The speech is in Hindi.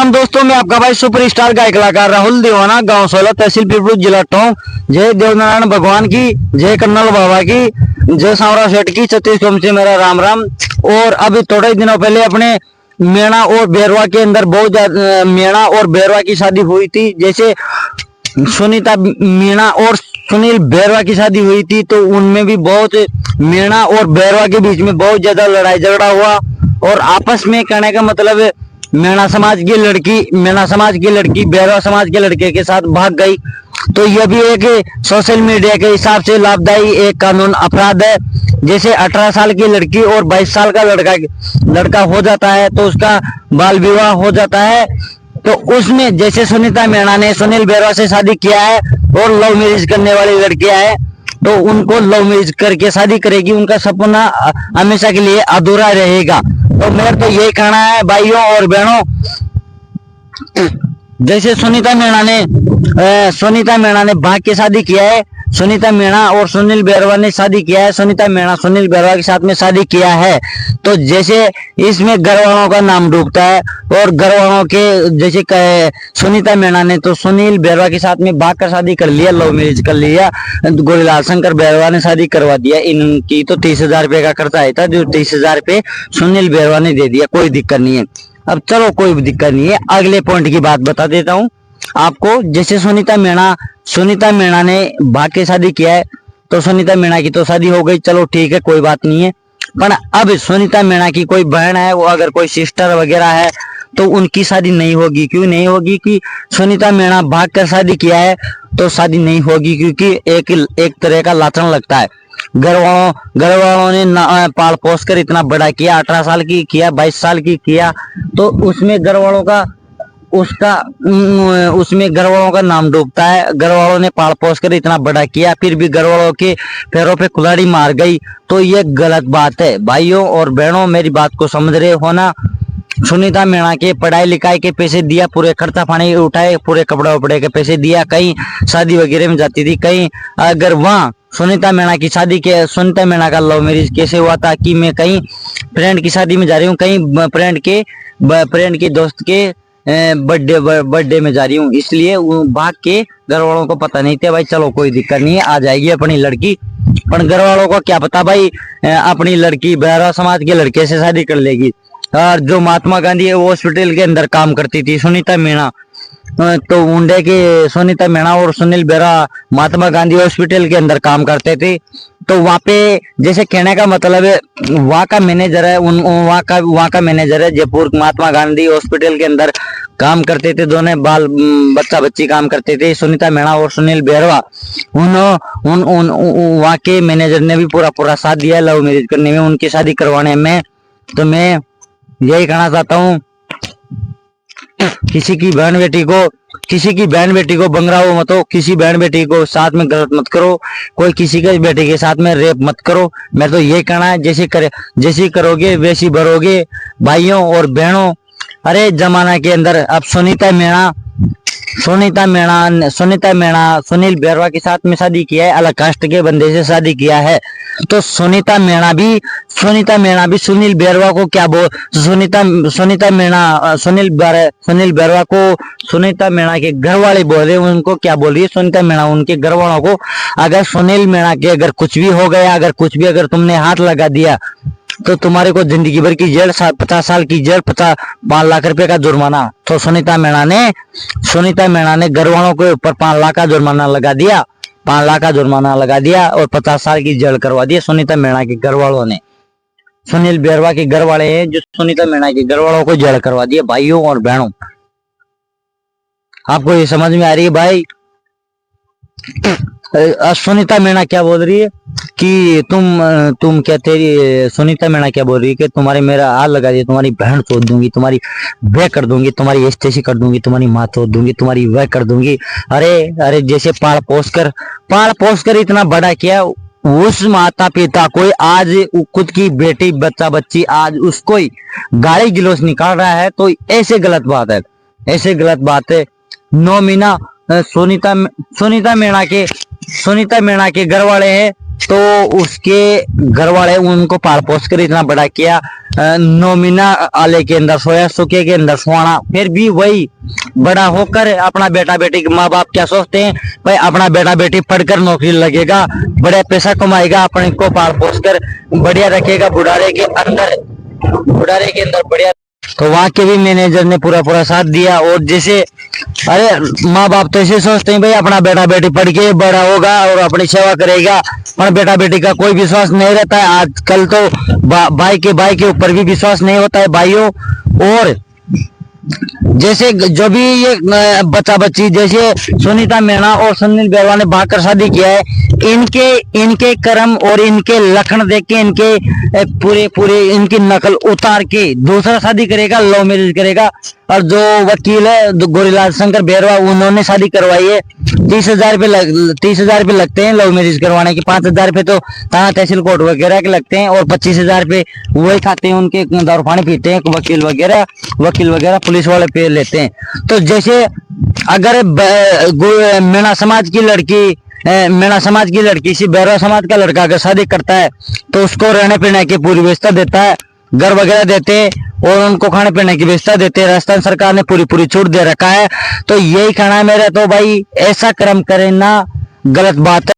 राम दोस्तों, मैं आपका भाई सुपरस्टार गायक कलाकार राहुल दीवाना, गांव सोला, तहसील पीपलू, जिला टोंक। जय देवनारायण भगवान की, जय कन्नल बाबा की, जय सांवरा सेठ की, 36 कौम से मेरा राम राम। और अभी थोड़े दिनों पहले अपने मेणा और बैरवा के अंदर बहुत ज्यादा मेणा और बैरवा की शादी हुई थी। जैसे सुनीता मीणा और सुनील बैरवा की शादी हुई थी, तो उनमें भी बहुत मीणा और बैरवा के बीच में बहुत ज्यादा लड़ाई झगड़ा हुआ। और आपस में कहने का मतलब मेणा समाज की लड़की बैरवा समाज के लड़के के साथ भाग गई। तो यह भी एक सोशल मीडिया के हिसाब से लाभदायी एक कानून अपराध है। जैसे 18 साल की लड़की और 22 साल का लड़का हो जाता है तो उसका बाल विवाह हो जाता है। तो उसमें जैसे सुनीता मीणा ने सुनील बैरवा से शादी किया है और लव मैरिज करने वाली लड़कियां है, तो उनको लव मैरिज करके शादी करेगी, उनका सपना हमेशा के लिए अधूरा रहेगा। तो मेरा तो यही कहना है भाइयों और बहनों, जैसे सुनीता मीणा ने भाग के शादी किया है, सुनीता मीणा और सुनील बैरवा ने शादी किया है, सुनीता मीणा सुनील बैरवा के साथ में शादी किया है। तो जैसे इसमें घर वालों का नाम डूबता है और घर वालों के जैसे सुनीता मीणा ने तो सुनील बैरवा के साथ में भाग कर शादी कर लिया, लव मैरिज कर लिया, गोरीलाल शंकर बैरवा ने शादी करवा दिया। इनकी तो 30,000 रुपये का खर्चा आया था, जो 30,000 रुपये सुनील बैरवा ने दे दिया, कोई दिक्कत नहीं है। अब चलो कोई दिक्कत नहीं है, अगले पॉइंट की बात बता देता हूँ आपको। जैसे सुनीता मीणा ने भाग के शादी किया है, तो सुनीता मीणा की तो शादी हो गई, चलो ठीक है, कोई बात नहीं है। पर अब सुनीता मीणा की कोई बहन है, वो अगर कोई सिस्टर वगैरह है, तो उनकी शादी नहीं होगी। क्यों नहीं होगी? कि सुनीता मीणा भाग कर शादी किया है तो शादी नहीं होगी, क्योंकि एक तरह का लाछन लगता है। घर वालों ने पाल पोस कर इतना बड़ा किया, 18 साल की किया, 22 साल की किया, तो उसमें घर वालों का नाम डूबता है। घर वालों ने पाल पोस कर इतना बड़ा किया, फिर भी घर वालों के पैरों पे कुल्हाड़ी मार गई, तो ये गलत बात है। भाइयों और बहनों, मेरी बात को समझ रहे हो ना? सुनीता मीणा के पढ़ाई लिखाई के पैसे दिया, पूरे खर्चा पानी उठाए, पूरे कपड़े वपड़े के पैसे दिया, कहीं शादी वगैरह में जाती थी, कहीं अगर वहाँ सुनीता मीणा की शादी के सुनीता मीणा का लव मैरिज कैसे हुआ था कि मैं कहीं फ्रेंड की शादी में जा रही हूँ, कहीं फ्रेंड के दोस्त के बर्थडे में जा रही हूँ, इसलिए भाग के घर वालों को पता नहीं था। भाई चलो कोई दिक्कत नहीं है, आ जाएगी अपनी लड़की। पर घर वालों को क्या पता भाई, अपनी लड़की बैरवा समाज के लड़के से शादी कर लेगी। और जो महात्मा गांधी हॉस्पिटल के अंदर काम करती थी सुनीता मीणा, तो उंडे के सुनीता मीणा और सुनील बैरवा महात्मा गांधी हॉस्पिटल के अंदर काम करते थे। तो वहाँ पे जैसे कहने का मतलब है, वहाँ का मैनेजर है, वहाँ का मैनेजर है, जयपुर महात्मा गांधी हॉस्पिटल के अंदर काम करते थे, दोनों बाल बच्चा बच्ची काम करते थे, सुनीता मीणा और सुनील बैरवा। वहाँ के मैनेजर ने भी पूरा साथ दिया लव मैरिज करने में, उनकी शादी करवाने में। तो मैं यही कहना चाहता हूँ, किसी की बहन बेटी को बंगराओ मत हो, किसी बहन बेटी को साथ में गलत मत करो, कोई किसी के बेटे के साथ में रेप मत करो। मैं तो ये कहना है, जैसी करोगे वैसी भरोगे। भाइयों और बहनों, अरे जमाना के अंदर अब सुनीता मीणा सुनील बैरवा के साथ में शादी किया है, अलग कास्ट के बंदे से शादी किया है। तो सुनीता मीणा भी सुनील बैरवा को क्या बोल सुनीता मीणा सुनील बैरवा को सुनीता मीणा के घर वाले बोल रहे, उनको क्या बोल रही है सुनीता मीणा उनके घर वालों को? अगर सुनील मीणा के अगर कुछ भी हो गया, अगर तुमने हाथ लगा दिया, तो तुम्हारे को जिंदगी भर की जेल, 50 साल की जेल, 5 लाख रुपए का जुर्माना। तो सुनीता मीणा ने घर वालों के ऊपर 5 लाख का जुर्माना लगा दिया, 5 लाख का जुर्माना लगा दिया और 50 साल की जेल करवा दिया सुनीता मीणा के घर वालों ने। सुनील बैरवा के घर वाले हैं जो सुनीता मीणा के घर वालों को जेल करवा दिया। भाइयों और बहनों, आपको ये समझ में आ रही है भाई? सुनीता मीणा क्या बोल रही है कि तुम क्या, तेरी सुनीता मीणा क्या बोल रही है कि तुम्हारे मेरा हाथ लगा दिया, तुम्हारी बहन तोड़ दूंगी, तुम्हारी वह कर दूंगी, तुम्हारी एस्टेसी कर दूंगी, तुम्हारी माँ तोड़ दूंगी, तुम्हारी वह कर दूंगी। अरे जैसे पाल पोस कर इतना बड़ा किया, उस माता पिता को आज खुद की बेटी बच्चा बच्ची आज उसको गाली गलौज निकाल रहा है, तो ऐसे गलत बात है। 9 महीना सुनीता मीणा के घर वाले हैं, तो उसके घर वाले उनको पाल पोस कर इतना बड़ा किया, 9 महीना आले के अंदर सोया, सुखे के अंदर सोना, फिर भी वही बड़ा होकर अपना बेटा बेटी के माँ बाप क्या सोचते हैं, भाई अपना बेटा बेटी पढ़कर नौकरी लगेगा, बड़ा पैसा कमाएगा, अपने को पाल पोस कर बढ़िया रखेगा, बुढ़ारे के अंदर बढ़िया। तो वहाँ के भी मैनेजर ने पूरा साथ दिया। और जैसे अरे माँ बाप तो ऐसे सोचते हैं भाई अपना बेटा बेटी पढ़ के बड़ा होगा और अपनी सेवा करेगा, पर बेटा बेटी का कोई विश्वास नहीं रहता है। आजकल तो भाई के ऊपर भी विश्वास नहीं होता है भाइयों। और जैसे जो भी ये बच्चा बच्ची जैसे सुनीता मीणा और सुनील बेरवा ने भाग कर शादी किया है, इनके कर्म और इनके लक्षण देख के इनके पूरे इनकी नकल उतार के दूसरा शादी करेगा, लव मैरिज करेगा। और जो वकील है गोरीलाल शंकर बेरवा, उन्होंने शादी करवाई है। 30,000 रुपये लगते हैं लव मैरिज करवाने के, 5,000 रुपये तो थाना तहसील कोर्ट वगैरह के लगते हैं, और 25,000 रुपये वही खाते हैं, उनके दारू पानी पीते हैं वकील वगैरह पुलिस वाले पे लेते हैं। तो जैसे अगर मीणा समाज की लड़की से बैरवा समाज का लड़का अगर शादी करता है तो उसको रहने पीने की पूरी व्यवस्था देता है, घर वगैरह देते हैं और उनको खाने पीने की व्यवस्था देते हैं। राजस्थान सरकार ने पूरी छूट दे रखा है। तो यही कहना है मेरा, तो भाई ऐसा कर्म करना गलत बात है।